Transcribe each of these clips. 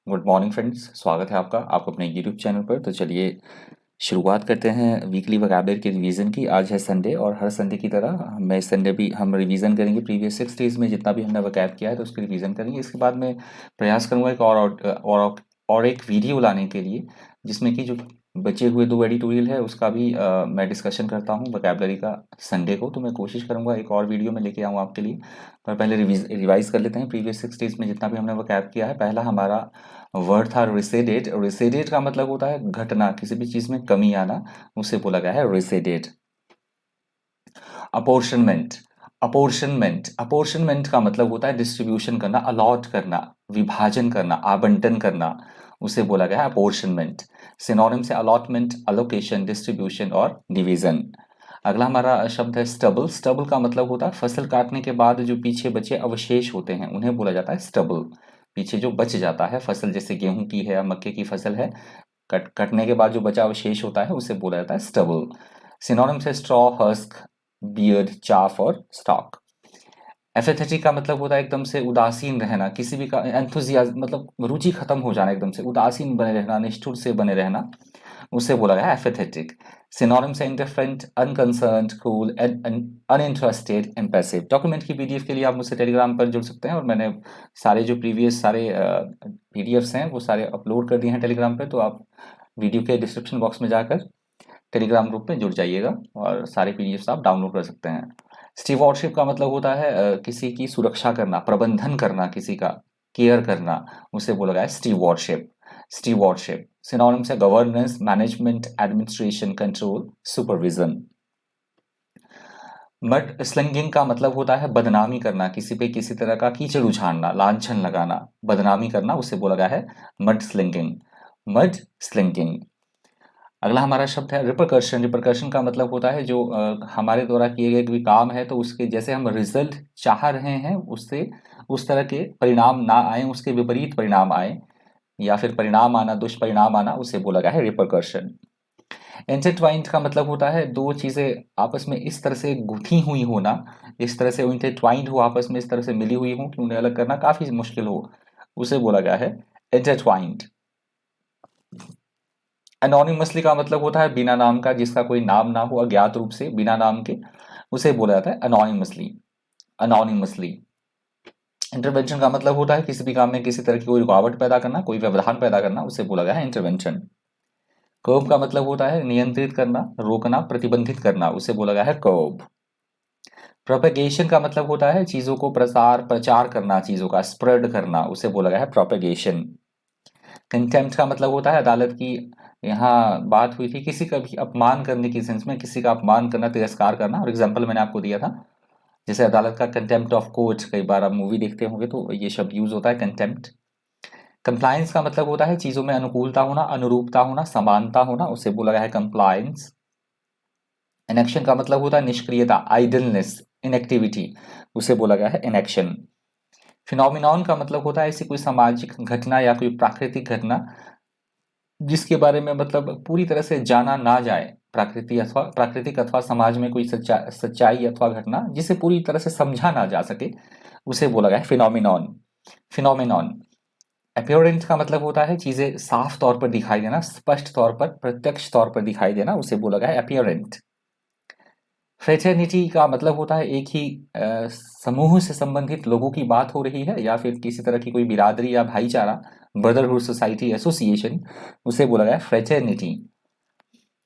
Good morning friends, स्वागत है आपको अपने यूट्यूब चैनल पर। तो चलिए शुरुआत करते हैं वीकली वोकैबुलरी के रिवीजन की। आज है संडे और हर संडे की तरह मैं संडे भी हम रिवीजन करेंगे। प्रीवियस 6 डेज में जितना भी हमने वोकैब किया है तो उसकी रिवीजन करेंगे। इसके बाद मैं प्रयास करूंगा एक और एक वीडियो लाने के लिए, जिसमें कि जो बचे हुए 2 एडिटोरियल है उसका भी मैं डिस्कशन करता हूँ वोकैबुलरी का संडे को। तो मैं कोशिश करूंगा एक और वीडियो में लेके आऊँ आपके लिए। पर पहले रिवाइज कर लेते हैं प्रीवियस 6 डेज में जितना भी हमने वोकैब किया है। पहला हमारा वर्ड था रिसेडेड। रिसेडेड का मतलब होता है घटना, किसी भी चीज में कमी आना, उसे बोला गया है रिसेडेड। अपोर्शनमेंट। अपोर्शनमेंट का मतलब होता है डिस्ट्रीब्यूशन करना, अलॉट करना, विभाजन करना, आवंटन करना, उसे बोला गया है अपोर्शनमेंट। सिनोनिम से अलॉटमेंट, अलोकेशन, डिस्ट्रीब्यूशन और डिवीजन। अगला हमारा शब्द है स्टबल। स्टबल का मतलब होता है फसल काटने के बाद जो पीछे बचे अवशेष होते हैं उन्हें बोला जाता है स्टबल। पीछे जो बच जाता है फसल, जैसे गेहूं की है या मक्के की फसल है, कटने के बाद जो बचा अवशेष होता है उसे बोला जाता है स्टबल। सिनोनिम से स्ट्रॉ, हस्क, बियर्ड, चाफ और स्टॉक। एफेथेटिक का मतलब होता है एकदम से उदासीन रहना, किसी भी का एंथुजियाज्म मतलब रुचि खत्म हो जाना, एकदम से उदासीन बने रहना, निष्ठुर से बने रहना, उसे बोला गया है एफेथेटिक। सिनोनिम से indifferent, unconcerned, cool, uninterested, impassive. Document की पीडीएफ के लिए आप मुझसे टेलीग्राम पर जुड़ सकते हैं और मैंने सारे जो प्रीवियस सारे पीडीएफ्स हैं वो सारे अपलोड कर दिए हैं टेलीग्राम पे। तो आप वीडियो के डिस्क्रिप्शन बॉक्स में जाकर टेलीग्राम ग्रुप में जुड़ जाइएगा और सारे पीडीएफ्स आप डाउनलोड कर सकते हैं। स्टीवॉरशिप का मतलब होता है किसी की सुरक्षा करना, प्रबंधन करना, किसी का केयर करना, उसे बोला गया है स्टीवॉरशिप। स्टीवॉरशिप सिनोनिम्स है governance, management, administration, control, supervision. Mud slinging का मतलब होता है बदनामी करना, किसी पे किसी तरह का कीचड़ उछालना, लांछन लगाना, बदनामी करना, उसे बोला गया है मड स्लिंगिंग। Mud slinging. अगला हमारा शब्द है रिपरकर्शन। रिपरकर्शन का मतलब होता है जो हमारे द्वारा किए गए कोई काम है तो उसके जैसे हम रिजल्ट चाह रहे हैं उससे उस तरह के परिणाम ना आए, उसके विपरीत परिणाम आए, या फिर परिणाम आना, दुष्परिणाम आना, उसे बोला गया है रिपरकर्शन। इंटरट्वाइंड का मतलब होता है दो चीजें आपस में इस तरह से गुथी हुई होना, इस तरह से इंटरट्वाइंड हो, आपस में इस तरह से मिली हुई हो कि उन्हें अलग करना काफी मुश्किल हो, उसे बोला गया है इंटरट्वाइंड। एनोनिमसली का मतलब होता है बिना नाम का, जिसका कोई नाम ना हो, अज्ञात रूप से बिना नाम के, उसे बोला जाता है अनोनिमसली। अनोनिमसली। इंटरवेंशन का मतलब होता है किसी भी काम में किसी तरह की कोई रुकावट पैदा करना, कोई व्यवधान पैदा करना, उसे बोला गया है इंटरवेंशन। कर्ब का मतलब होता है नियंत्रित करना, रोकना, प्रतिबंधित करना, उसे बोला गया है कर्ब। प्रोपेगेशन का मतलब होता है चीजों को प्रचार करना, चीजों का स्प्रेड करना, उसे बोला गया है प्रोपेगेशन। कंटेम्प्ट का मतलब होता है अदालत की यहाँ बात हुई थी किसी का भी अपमान करने की सेंस में, किसी का अपमान करना, तिरस्कार करना। और एग्जाम्पल मैंने आपको दिया था, जैसे अदालत का कंटेम्प्ट ऑफ कोर्ट, कई बार आप मूवी देखते होंगे तो ये शब्द यूज होता है कंटेम्प्ट। कंप्लायंस का मतलब होता है चीजों में अनुकूलता होना, अनुरूपता होना, समानता होना, उसे बोला गया है कंप्लायंस। इनएक्शन का मतलब होता है निष्क्रियता, आइडलनेस, इनएक्टिविटी, उसे बोला गया है इनएक्शन। फिनोमिनॉन का मतलब होता है ऐसी कोई सामाजिक घटना या कोई प्राकृतिक घटना जिसके बारे में मतलब पूरी तरह से जाना ना जाए, प्राकृतिक अथवा समाज में कोई सच्चाई अथवा घटना जिसे पूरी तरह से समझा ना जा सके, उसे बोला गया है फिनोमिनॉन। फिनोमिनॉन। अपियोरेंस का मतलब होता है चीजें साफ तौर पर दिखाई देना, स्पष्ट तौर पर, प्रत्यक्ष तौर पर दिखाई देना, उसे बोला गया है अपियोरेंट। फ्रेटर्निटी का मतलब होता है एक ही समूह से संबंधित लोगों की बात हो रही है या फिर किसी तरह की कोई बिरादरी या भाईचारा, ब्रदरहुड, सोसाइटी, एसोसिएशन, उसे बोला गया फ्रेटर्निटी।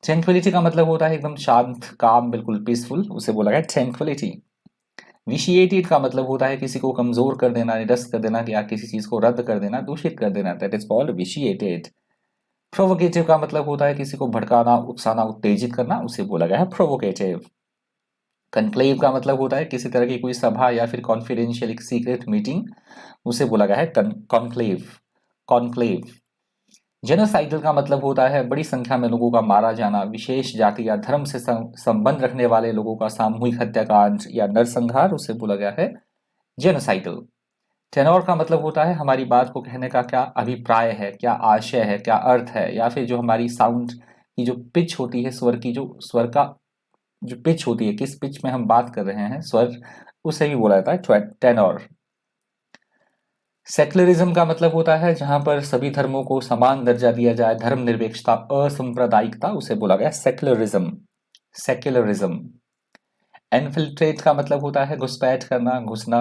ट्रैंक्विलिटी का मतलब होता है एकदम शांत, काम, बिल्कुल पीसफुल, उसे बोला गया ट्रैंक्विलिटी। विशिएटेड का मतलब होता है किसी को कमजोर कर देना, निरस्त कर देना, या किसी चीज को रद्द कर देना, दूषित कर देना, दैट इज कॉल्ड विशिएटेड। प्रोवोकेटिव का मतलब होता है किसी को भड़काना, उकसाना, उत्तेजित करना, उसे बोला गया है प्रोवोकेटिव। कन्क्लेव का मतलब होता है किसी तरह की कोई सभा या फिर कॉन्फिडेंशियल एक सीक्रेट मीटिंग, उसे बोला गया है कॉन्क्लेव। कॉन्क्लेव। जेनोसाइडल का मतलब होता है बड़ी संख्या में लोगों का मारा जाना, विशेष जाति या धर्म से संबंध रखने वाले लोगों का सामूहिक हत्याकांड या नरसंहार, उसे बोला गया है जेनोसाइडल। टेनोर का मतलब होता है हमारी बात को कहने का क्या अभिप्राय है, क्या आशय है, क्या अर्थ है, या फिर जो हमारी साउंड की जो पिच होती है, स्वर की जो स्वर का जो पिच होती है, किस पिच में हम बात कर रहे हैं, स्वर, उसे भी बोला जाता है टेनोर। सेक्युलरिज्म का मतलब होता है जहां पर सभी धर्मों को समान दर्जा दिया जाए, धर्मनिरपेक्षता, असंप्रदायिकता, उसे बोला गया सेक्युलरिज्म। सेक्युलरिज्म। एनफिल्ट्रेट का मतलब होता है घुसपैठ करना, घुसना,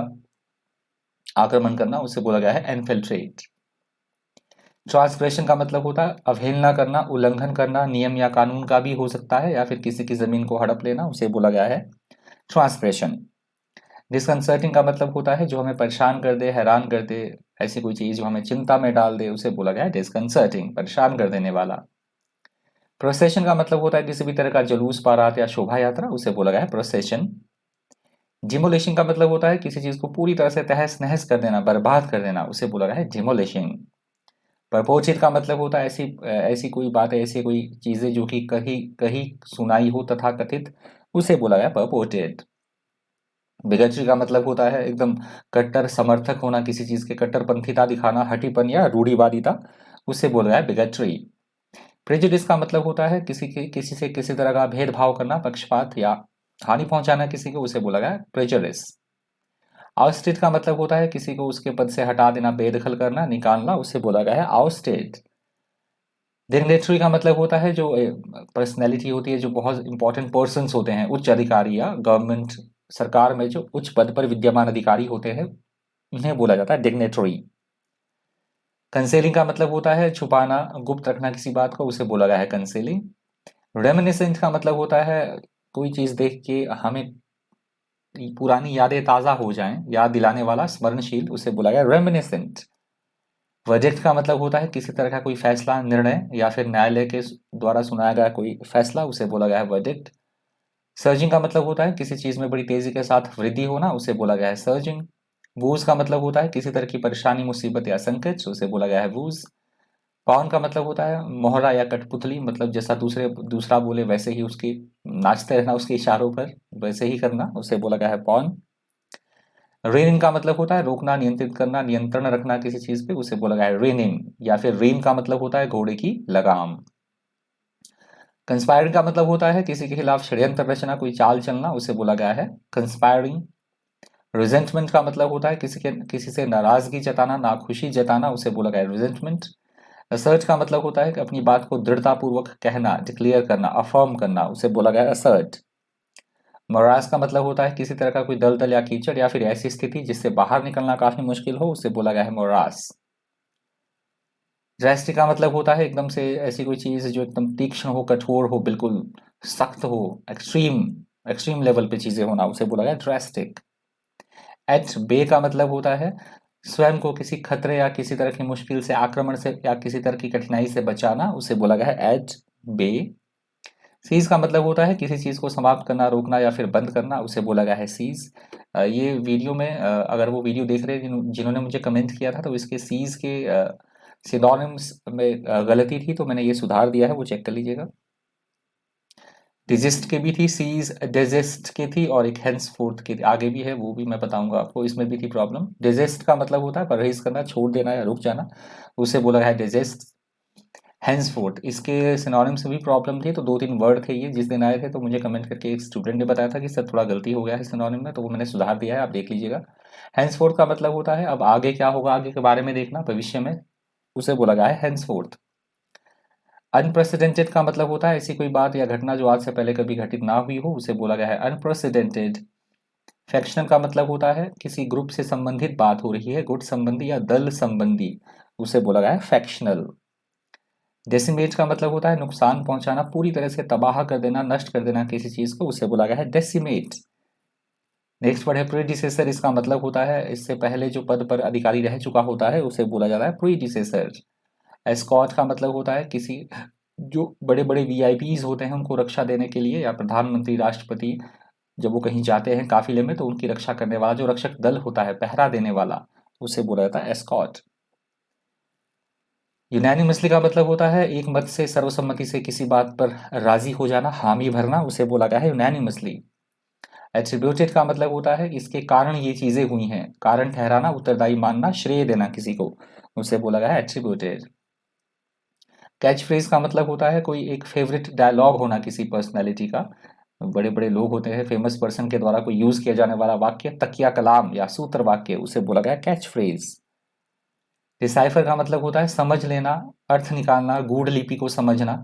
आक्रमण करना, उसे बोला गया है एनफिल्ट्रेट। ट्रांसग्रेशन का मतलब होता है अवहेलना करना, उल्लंघन करना, नियम या कानून का भी हो सकता है, या फिर किसी की जमीन को हड़प लेना, उसे बोला गया है ट्रांसग्रेशन। डिसकंसर्टिंग का मतलब होता है जो हमें परेशान कर दे, हैरान कर दे, ऐसी कोई चीज जो हमें चिंता में डाल दे, उसे बोला गया है डिसकंसर्टिंग, परेशान कर देने वाला। प्रोसेशन का मतलब होता है किसी भी तरह का जुलूस, बारात या शोभा यात्रा, उसे बोला गया है प्रोसेशन। डिमोलिशिंग का मतलब होता है किसी चीज को पूरी तरह से तहस नहस कर देना, बर्बाद कर देना, उसे बोला गया है डिमोलिशिंग। परपोचित का मतलब होता है ऐसी ऐसी कोई बात है, ऐसी कोई चीजें जो कि कहीं कहीं सुनाई हो तथा कथित, उसे बोला गया परपोटेड। बिगटरी का मतलब होता है एकदम कट्टर समर्थक होना, किसी चीज के कट्टरपंथीता दिखाना, हठीपन या रूढ़िवादिता, उसे बोला गया है बिगटरी। प्रेजुडिस का मतलब होता है किसी से किसी तरह का भेदभाव करना, पक्षपात या हानि पहुंचाना किसी को, उसे बोला गया है प्रेजुडिस। आउस्टेड का मतलब होता है किसी को उसके पद से हटा देना, बेदखल करना, निकालना, उसे बोला गया है आउस्टेड। डिग्नेटरी का मतलब होता है जो पर्सनैलिटी होती है, जो बहुत इंपॉर्टेंट पर्सन होते हैं, उच्च अधिकारी या गवर्नमेंट सरकार में जो उच्च पद पर विद्यमान अधिकारी होते हैं, उन्हें बोला जाता है डिग्नेटरी। कंसेलिंग का मतलब होता है छुपाना, गुप्त रखना किसी बात को, उसे बोला गया है कंसेलिंग। रेमिनिसेंट का मतलब होता है कोई चीज देख के हमें पुरानी यादें ताजा हो जाएं, याद दिलाने वाला, स्मरणशील, उसे बोला गया रेमिनिसेंट। वर्डिक्ट का मतलब होता है किसी तरह का कोई फैसला, निर्णय या फिर न्यायालय के द्वारा सुनाया गया कोई फैसला, उसे बोला गया है वर्डिक्ट। सर्जिंग का मतलब होता है किसी चीज में बड़ी तेजी के साथ वृद्धि होना, उसे बोला गया है सर्जिंग। वूज का मतलब होता है किसी तरह की परेशानी, मुसीबत या संकट, उसे बोला गया है वूज। पाउन का मतलब होता है मोहरा या कठपुतली, मतलब जैसा दूसरा बोले वैसे ही उसकी नाचते रहना, उसके इशारों पर वैसे ही करना, उसे बोला गया है पॉन। रेनिंग का मतलब होता है रोकना, नियंत्रित करना, नियंत्रण रखना किसी चीज पे, उसे बोला गया है रेनिंग। या फिर रेन का मतलब होता है घोड़े की लगाम। कंस्पायरिंग का मतलब होता है किसी के खिलाफ षड्यंत्र रचना, कोई चाल चलना, उसे बोला गया है कंस्पायरिंग। रिजेंटमेंट का मतलब होता है किसी से नाराजगी जताना, नाखुशी जताना, उसे बोला गया है रिजेंटमेंट। असर्ट का मतलब होता है कि अपनी बात को दृढ़तापूर्वक कहना, डिक्लेयर करना, अफर्म करना, उसे बोला गया है असर्ट। मोरास का मतलब होता है किसी तरह का कोई दलदल या कीचड़ या फिर ऐसी स्थिति जिससे बाहर निकलना काफी मुश्किल हो, उसे बोला गया है मोरास। ड्रेस्टिक का मतलब होता है एकदम से ऐसी कोई चीज जो एकदम तीक्ष्ण हो, कठोर हो, बिल्कुल सख्त हो, एक्सट्रीम एक्सट्रीम लेवल पे चीजें होना, उसे बोला गया ड्रेस्टिक। एट बे का मतलब होता है स्वयं को किसी खतरे या किसी तरह की मुश्किल से, आक्रमण से या किसी तरह की कठिनाई से बचाना, उसे बोला गया है एट बे। सीज का मतलब होता है किसी चीज को समाप्त करना, रोकना या फिर बंद करना, उसे बोला गया है सीज। ये वीडियो में अगर वो वीडियो देख रहे हैं जिन्होंने मुझे कमेंट किया था, तो इसके सीज के सिनोनिम्स में गलती थी, तो मैंने ये सुधार दिया है, वो चेक कर लीजिएगा। डिजिस्ट के भी थी, सीज डिजिस्ट की थी, और एक हेंसफोर्थ के आगे भी है, वो भी मैं बताऊंगा आपको, इसमें भी थी प्रॉब्लम। डिजिस्ट का मतलब होता है परहेज करना, छोड़ देना या रुक जाना, उसे बोला गया है डिजिस्ट। हेंसफोर्थ, इसके सिनोनिम्स में भी प्रॉब्लम थी, तो 2-3 वर्ड थे ये जिस दिन आए थे, तो मुझे कमेंट करके एक स्टूडेंट ने बताया था कि सर थोड़ा गलती हो गया है सिनोनिम में, तो वो मैंने सुधार दिया है, आप देख लीजिएगा। हेंसफोर्थ का मतलब होता है अब आगे क्या होगा, आगे के बारे में देखना, भविष्य में, उसे बोला गया है हेंसफोर्थ। अनप्रेसिडेंटेड का मतलब होता है ऐसी कोई बात या घटना जो आज से पहले कभी घटित ना हुई हो, उसे बोला गया है अनप्रेसिडेंटेड। फैक्शनल का मतलब होता है किसी ग्रुप से संबंधित बात हो रही है, गुट संबंधी या दल संबंधी, उसे बोला गया है फैक्शनल। डेसिमेट का मतलब होता है नुकसान पहुंचाना, पूरी तरह से तबाह कर देना, नष्ट कर देना किसी चीज को, उसे बोला गया है डेसिमेट। नेक्स्ट वर्ड है प्रीडिसेसर, इसका मतलब होता है इससे पहले जो पद पर अधिकारी रह चुका होता है, उसे बोला जाता है प्रीडिसेसर। एस्कॉट का मतलब होता है किसी जो बड़े बड़े वीआईपीज होते हैं उनको रक्षा देने के लिए, या प्रधानमंत्री, राष्ट्रपति जब वो कहीं जाते हैं काफिले में, तो उनकी रक्षा करने वाला जो रक्षक दल होता है, पहरा देने वाला, उसे बोला जाता है एस्कॉट। यूनानिमसली का मतलब होता है एक मत से, सर्वसम्मति से किसी बात पर राजी हो जाना, हामी भरना, उसे बोला गया है यूनानिमसली। एट्रीब्यूटेड का मतलब होता है इसके कारण ये चीजें हुई हैं, कारण ठहराना, उत्तरदायी मानना, श्रेय देना किसी को, उसे बोला गया है एट्रीब्यूटेड। कैच फ्रेज का मतलब होता है कोई एक फेवरेट डायलॉग होना किसी पर्सनैलिटी का, बड़े बड़े लोग होते हैं, फेमस पर्सन के द्वारा कोई यूज किया जाने वाला वाक्य, तकिया कलाम या सूत्र वाक्य, उसे बोला गया कैच फ्रेज। डिसाइफर का मतलब होता है समझ लेना, अर्थ निकालना, गूढ़ लिपि को समझना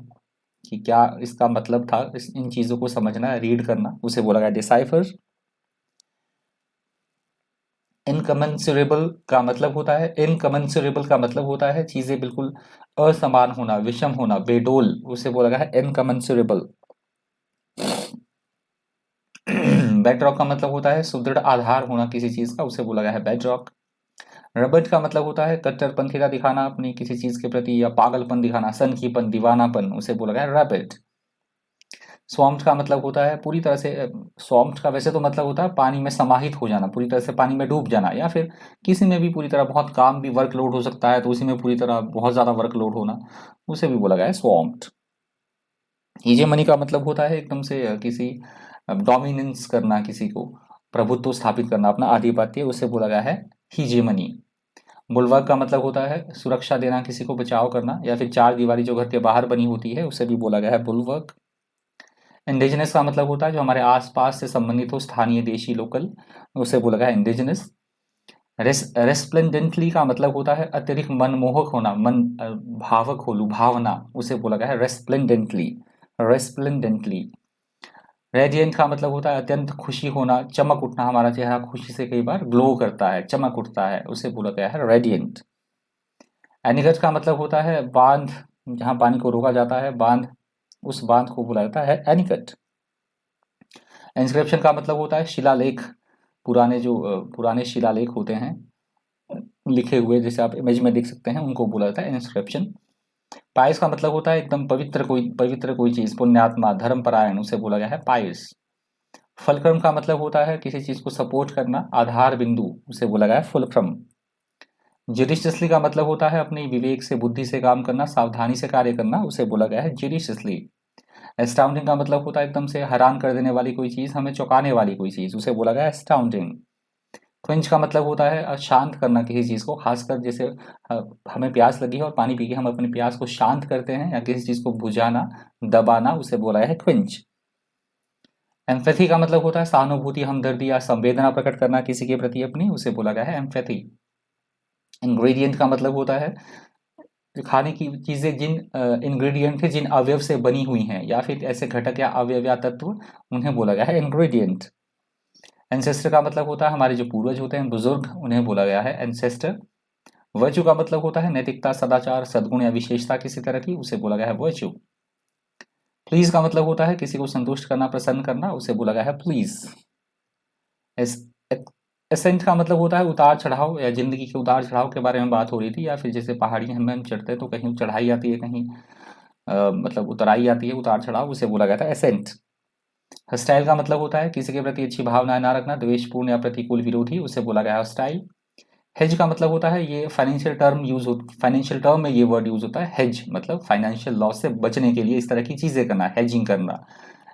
कि क्या इसका मतलब था, इन चीजों को समझना, रीड करना, उसे बोला गया डिसाइफर। इनकमेंसुरेबल का मतलब होता है, इनकमेंसुरेबल का मतलब होता है चीजें बिल्कुल असमान होना, विषम होना, बेडोल, उसे बोला गया है इनकमेंसुरेबल। बेडरॉक का मतलब होता है सुदृढ़ आधार होना किसी चीज का, उसे बोला गया है बेडरॉक। रबट का मतलब होता है कट्टरपंथीता दिखाना अपनी किसी चीज के प्रति, या पागलपन दिखाना, सनकीपन, दीवानापन, उसे बोला गया है रैबिट। स्वॉम्प्ड का मतलब होता है पूरी तरह से, स्वॉम्प्ड का वैसे तो मतलब होता है पानी में समाहित हो जाना, पूरी तरह से पानी में डूब जाना, या फिर किसी में भी पूरी तरह, बहुत काम भी वर्कलोड हो सकता है तो उसी में पूरी तरह बहुत ज्यादा वर्कलोड होना, उसे भी बोला गया है स्वॉम्प्ड। हीजेमनी का मतलब होता है एकदम से किसी डोमिनेंस करना, किसी को प्रभुत्व स्थापित करना, अपना आधिपत्य, उसे बोला गया है हीजेमनी। बुलवर्क का मतलब होता है सुरक्षा देना, किसी को बचाव करना, या फिर चार दीवारी जो घर के बाहर बनी होती है उसे भी बोला गया है बुलवर्क। इंडिजिनस का मतलब होता है जो हमारे आसपास से संबंधित हो, स्थानीय, देशी, लोकल, उसे बोला गया है इंडिजिनस। रेस्प्लेंडेंटली का मतलब होता है अत्यधिक मनमोहक होना, मन भावक हो, लुभावना, उसे बोला गया है रेस्प्लेंडेंटली, रेस्प्लेंडेंटली। रेडियंट का मतलब होता है अत्यंत खुशी होना, चमक उठना, हमारा चेहरा खुशी से कई बार ग्लो करता है, चमक उठता है, उसे बोला गया है रेडियंट। एनिगट का मतलब होता है बांध, जहां पानी को रोका जाता है, बांध, उस बांध को बोला जाता है एनिकट। इंस्क्रिप्शन का मतलब होता है शिलालेख, पुराने जो पुराने शिलालेख होते हैं लिखे हुए, जैसे आप इमेज में देख सकते हैं, उनको बोला जाता है इंस्क्रिप्शन। पायस का मतलब होता है एकदम पवित्र कोई चीज, पुण्यात्मा, धर्मपरायण, उसे बोला गया है पायस। फलक्रम का मतलब होता है किसी चीज को सपोर्ट करना, आधार बिंदु, उसे बोला गया है फुलक्रम। जुडिशियसली का मतलब होता है अपनी विवेक से, बुद्धि से काम करना, सावधानी से कार्य करना, उसे बोला गया है जुडिशियसली। एस्टाउंडिंग का मतलब होता है एकदम से हैरान कर देने वाली कोई चीज, हमें चौंकाने वाली कोई चीज, उसे बोला गया है एस्टाउंडिंग। क्विंच का मतलब होता है शांत करना किसी चीज को, खासकर जैसे हमें प्यास लगी है और पानी पी के हम अपनी प्यास को शांत करते हैं, या किसी चीज को बुझाना, दबाना, उसे बोला है क्विंच। एम्पैथी का मतलब होता है सहानुभूति, हमदर्दी या संवेदना प्रकट करना किसी के प्रति अपनी, उसे बोला गया है एम्पैथी। इंग्रेडिएंट का मतलब होता है जो खाने की चीजें जिन इंग्रेडिएंट है, जिन अवयव से बनी हुई हैं, या फिर ऐसे घटक या अवयव या तत्व, उन्हें बोला गया है इंग्रेडिएंट। एंसेस्टर का मतलब होता है हमारे जो पूर्वज होते हैं, बुजुर्ग, उन्हें बोला गया है एंसेस्टर। वर्च्यू का मतलब होता है नैतिकता, सदाचार, सद्गुण या विशेषता किसी तरह की, उसे बोला गया है वर्च्यू। प्लीज का मतलब होता है किसी को संतुष्ट करना, प्रसन्न करना, उसे बोला गया है प्लीज। एसेंट का मतलब होता है उतार चढ़ाव, या जिंदगी के उतार चढ़ाव के बारे में बात हो रही थी, या फिर जैसे पहाड़ी हम चढ़ते हैं तो कहीं चढ़ाई आती है, कहीं मतलब उतराई आती है, उतार चढ़ाव, उसे बोला गया था एसेंट। हस्टाइल का मतलब होता है किसी के प्रति अच्छी भावनाएं ना रखना, द्वेषपूर्ण या प्रतिकूल विरोधी, उसे बोला गया है हस्टाइल। हेज का मतलब होता है, ये फाइनेंशियल टर्म में ये वर्ड यूज होता है, हेज मतलब फाइनेंशियल लॉस से बचने के लिए इस तरह की चीजें करना, हेजिंग करना,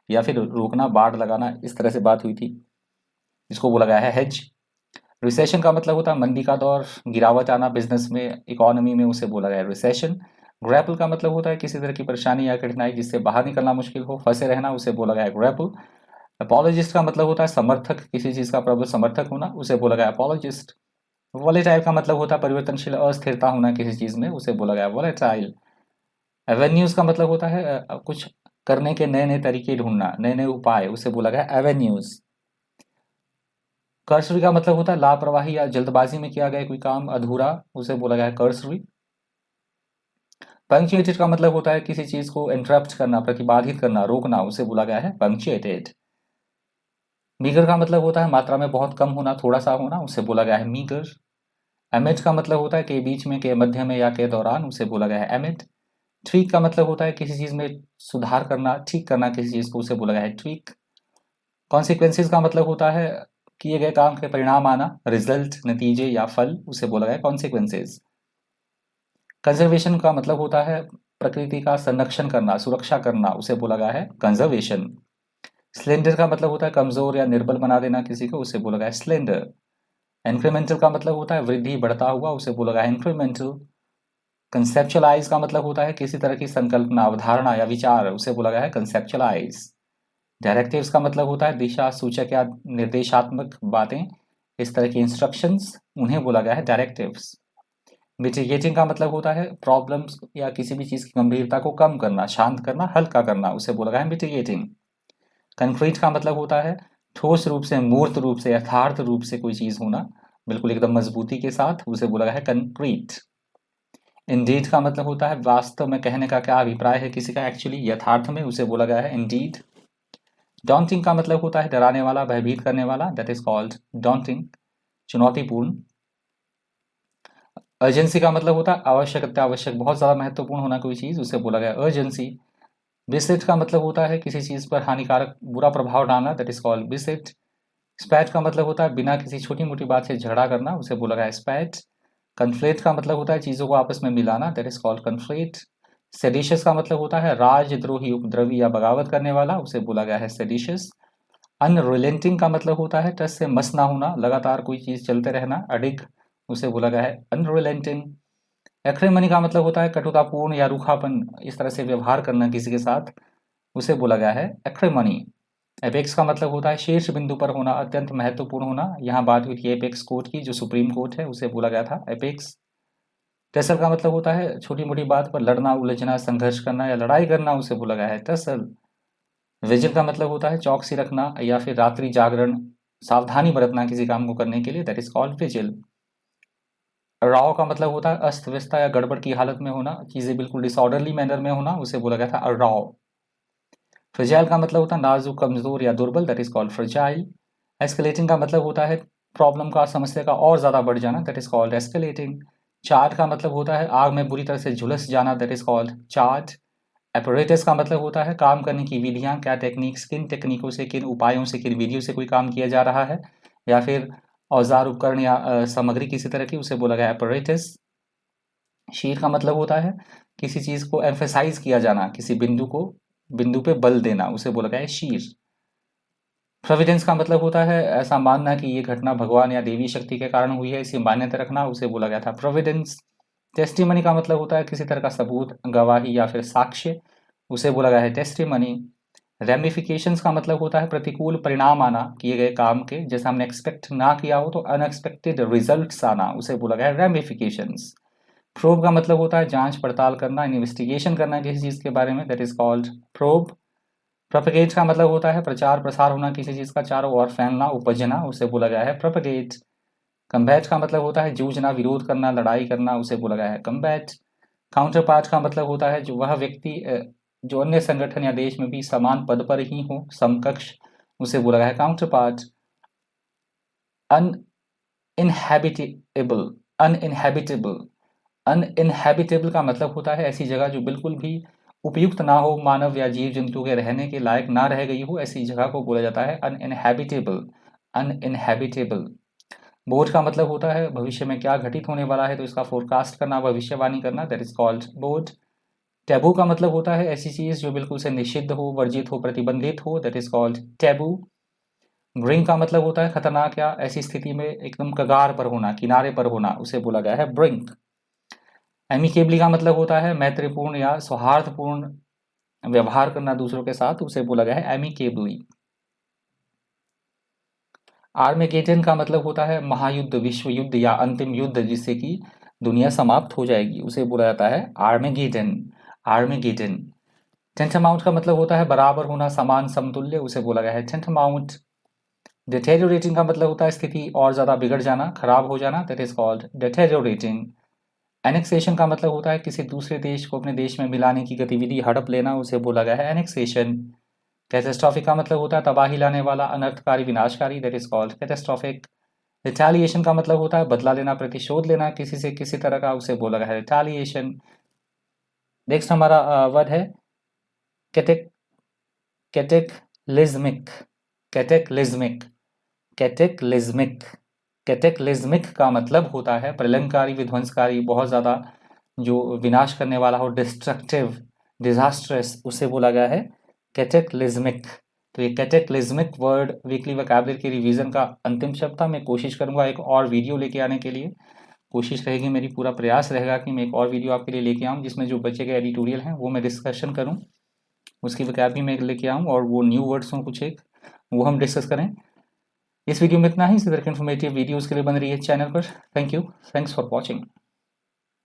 या फिर रोकना, बाढ़ लगाना, इस तरह से बात हुई थी, इसको बोला गया है हेज। रिसेशन का मतलब होता है मंदी का दौर, गिरावट आना बिजनेस में, इकोनॉमी में, उसे बोला गया है रिसेशन। ग्रैपल का मतलब होता है किसी तरह की परेशानी या कठिनाई जिससे बाहर निकलना मुश्किल हो, फंसे रहना, उसे बोला गया है ग्रैपल। अपोलोजिस्ट का मतलब होता है समर्थक, किसी चीज का प्रबल समर्थक होना, उसे बोला गया अपोलोजिस्ट। वॉलेटाइल का मतलब होता है परिवर्तनशील, अस्थिरता होना किसी चीज में, उसे बोला गया वॉलेटाइल। एवेन्यूज का मतलब होता है कुछ करने के नए नए तरीके ढूंढना, नए नए उपाय, उसे बोला गया एवेन्यूज। कर्सरी का मतलब होता है लापरवाही या जल्दबाजी में किया गया कोई काम अधूरा, उसे बोला गया है कर्सरी। पंक्चुएटेड का मतलब होता है किसी चीज को इंटरप्ट करना, प्रतिबाधित करना, रोकना, उसे बोला गया है पंक्चुएटेड। मीगर का मतलब होता है मात्रा में बहुत कम होना, थोड़ा सा होना, उसे बोला गया है मीगर। एमिट का मतलब होता है के बीच में, के मध्य में या के दौरान, उसे बोला गया है एमिट। ट्वीक का मतलब होता है किसी चीज में सुधार करना, ठीक करना किसी चीज को, उसे बोला गया है ट्वीक। कॉन्सिक्वेंसेज का मतलब होता है किए गए काम के परिणाम आना, रिजल्ट, नतीजे या फल, उसे बोला गया कॉन्सिक्वेंसेज। कंजर्वेशन का मतलब होता है प्रकृति का संरक्षण करना, सुरक्षा करना, उसे बोला गया है कंजर्वेशन। स्लेंडर का मतलब होता है कमजोर या निर्बल बना देना किसी को, उसे बोला गया है स्लेंडर। इंक्रीमेंटल का मतलब होता है वृद्धि, बढ़ता हुआ, उसे बोला गया है इंक्रीमेंटल। कंसेप्चुअलाइज का मतलब होता है किसी तरह की संकल्पना, अवधारणा या विचार, उसे बोला गया है कंसेप्चुअलाइज। डायरेक्टिव्स का मतलब होता है दिशा सूचक या निर्देशात्मक बातें, इस तरह की इंस्ट्रक्शंस, उन्हें बोला गया है डायरेक्टिव्स। मिटिगेटिंग का मतलब होता है प्रॉब्लम्स या किसी भी चीज़ की गंभीरता को कम करना, शांत करना, हल्का करना, उसे बोला गया है मिटिगेटिंग। कंक्रीट का मतलब होता है ठोस रूप से, मूर्त रूप से, यथार्थ रूप से कोई चीज़ होना, बिल्कुल एकदम मजबूती के साथ, उसे बोला गया है कंक्रीट। इंडीड का मतलब होता है वास्तव में, कहने का क्या अभिप्राय है किसी का एक्चुअली यथार्थ में, उसे बोला गया है इंडीड। डॉन्टिंग का मतलब होता है डराने वाला, भयभीत करने वाला, दैट इज कॉल्ड डॉन्टिंग, चुनौतीपूर्ण। अर्जेंसी का मतलब होता है आवश्यक, अत्यावश्यक, बहुत ज़्यादा महत्वपूर्ण होना कोई चीज़, उसे बोला गया अर्जेंसी। बिसेट का मतलब होता है किसी चीज़ पर हानिकारक बुरा प्रभाव डालना, दैट इज कॉल्ड बिसेट। स्पैट का मतलब होता है बिना किसी छोटी मोटी बात से झगड़ा करना, उसे बोला गया स्पैट। कन्फ्लेट का मतलब होता है चीज़ों को आपस में मिलाना, दैट इज कॉल्ड कन्फ्लेट। सेडिशियस का मतलब होता है राजद्रोही, उपद्रवी या बगावत करने वाला, उसे बोला गया है सेडिशियस। अनरिलेंटिंग का मतलब होता है टस से मस ना होना, लगातार कोई चीज़ चलते रहना, अडिग, उसे बोला गया है अनरिलेंटिंग। एक्रिमनी का मतलब होता है कटुतापूर्ण या रूखापन, इस तरह से व्यवहार करना किसी के साथ, उसे बोला गया है एक्रिमनी। एपेक्स का मतलब होता है शीर्ष बिंदु पर होना, अत्यंत महत्वपूर्ण होना, यहाँ बात हुई थी एपेक्स कोर्ट की, जो सुप्रीम कोर्ट है, उसे बोला गया था एपेक्स। टसल का मतलब होता है छोटी मोटी बात पर लड़ना, उलझना, संघर्ष करना या लड़ाई करना, उसे बोला गया है टसल। विजिल का मतलब होता है चौकसी रखना या फिर रात्रि जागरण, सावधानी बरतना किसी काम को करने के लिए, that is called vigil. Rao का मतलब होता है अस्त व्यस्त या गड़बड़ की हालत में होना, चीज़ें बिल्कुल डिसऑर्डरली मैनर में होना, उसे बोला गया था राव। फ्रजाइल का मतलब होता है नाजुक, कमजोर या दुर्बल, that is called fragile. Escalating का मतलब होता है प्रॉब्लम का, समस्या का और ज़्यादा बढ़ जाना, that is called escalating. Chart का मतलब होता है आग में बुरी तरह से झुलस जाना, that is called chart. Apparatus का मतलब होता है काम करने की विधियां, क्या टेक्निक्स, किन टेक्निकों से, किन उपायों से, किन विधियों से कोई काम किया जा रहा है, या फिर औजार उपकरण या सामग्री किसी तरह की, उसे बोला गया एपरेटस। शीर का मतलब होता है किसी चीज को एम्फेसाइज किया जाना, किसी बिंदु पे बल देना, उसे बोला गया है शीर। प्रोविडेंस का मतलब होता है ऐसा मानना कि ये घटना भगवान या देवी शक्ति के कारण हुई है, इसी मान्यता रखना, उसे बोला गया था प्रोविडेंस। टेस्टिमनी का मतलब होता है किसी तरह का सबूत, गवाही या फिर साक्ष्य, उसे बोला गया है टेस्टिमनी। रेमिफिकेशंस का मतलब होता है प्रतिकूल परिणाम आना किए गए काम के, जैसे हमने एक्सपेक्ट ना किया हो तो अनएक्सपेक्टेड रिजल्ट्स आना, उसे बोला गया है रेमिफिकेशंस। प्रोब का मतलब होता है जांच पड़ताल करना, इन्वेस्टिगेशन करना किसी चीज के बारे में, that is called probe. Propagate का मतलब होता है प्रचार प्रसार होना किसी चीज का, चारों ओर फैलना, उपजना, उसे बोला गया है प्रोपेगेट। कम्बैट का मतलब होता है जूझना, विरोध करना, लड़ाई करना, उसे बोला गया है कम्बैट। काउंटर पार्ट का मतलब होता है जो वह व्यक्ति जो अन्य संगठन या देश में भी समान पद पर ही हो, समकक्ष, उसे बोला गया है काउंटर पार्ट। अनइनहैबिटेबल, अनइनहैबिटेबल, अनइनहैबिटेबल का मतलब होता है ऐसी जगह जो बिल्कुल भी उपयुक्त ना हो, मानव या जीव जंतु के रहने के लायक ना रह गई हो, ऐसी जगह को बोला जाता है अनइनहैबिटेबल, अनइनहैबिटेबल। बोध का मतलब होता है भविष्य में क्या घटित होने वाला है तो इसका फोरकास्ट करना, भविष्यवाणी करना, दैट इज कॉल्ड बोध। टैबू का मतलब होता है ऐसी चीज जो बिल्कुल से निषिद्ध हो, वर्जित हो, प्रतिबंधित हो, that is called taboo. Brink का मतलब होता है खतरनाक या ऐसी स्थिति में एकदम कगार पर होना, किनारे पर होना, उसे बोला गया है ब्रिंक। एमिकेबली का मतलब होता है मैत्रीपूर्ण या सौहार्दपूर्ण व्यवहार करना दूसरों के साथ, उसे बोला गया है एमिकेबली। आर्मेगेडन का मतलब होता है महायुद्ध, विश्व युद्ध या अंतिम युद्ध जिससे कि दुनिया समाप्त हो जाएगी, उसे बोला जाता है आर्मेगेडन, आर्मेगेडन। टेंथमाउंट का मतलब होता है बराबर होना, समान, समतुल्य, उसे बोला गया है टेंथमाउंट। डिटेरियोरेटिंग का मतलब होता है स्थिति और ज्यादा बिगड़ जाना, खराब हो जाना, that is called deteriorating. Annexation का मतलब होता है किसी दूसरे देश को अपने देश में मिलाने की गतिविधि, हड़प लेना, उसे बोला गया है एनेक्सेशन। कैटेस्ट्रॉफिक का मतलब होता है तबाही लाने वाला, अनर्थकारी, विनाशकारी, that is called catastrophic. Retaliation का मतलब होता है बदला लेना, प्रतिशोध लेना किसी से किसी तरह का, उसे बोला गया है रिटालिएशन। नेक्स्ट हमारा वर्ड है कैटेक, कैटेक्लिज्मिक, कैटेक्लिज्मिक, कैटेक्लिज्मिक। कैटेक्लिज्मिक का मतलब होता है प्रलयंकारी, विध्वंसकारी, बहुत ज़्यादा जो विनाश करने वाला हो, डिस्ट्रक्टिव, डिजास्ट्रस, उसे बोला गया है कैटेक्लिज्मिक। तो ये कैटेक्लिज्मिक वर्ड वीकली वोकैबुलरी की रिवीजन का अंतिम शब्द था। मैं कोशिश करूंगा एक और वीडियो लेके आने के लिए, कोशिश रहेगी मेरी, पूरा प्रयास रहेगा कि मैं एक और वीडियो आपके लिए लेके आऊँ जिसमें जो बचे गए एडिटोरियल हैं वो मैं डिस्कशन करूँ, उसकी वोकैबुलरी मैं लेके आऊँ और वो न्यू वर्ड्स हों कुछ एक, वो हम डिस्कस करें। इस वीडियो में इतना ही। इसी तरह के इन्फॉर्मेटिव वीडियोज़ के लिए बन रही है चैनल पर। Thank you, thanks for watching.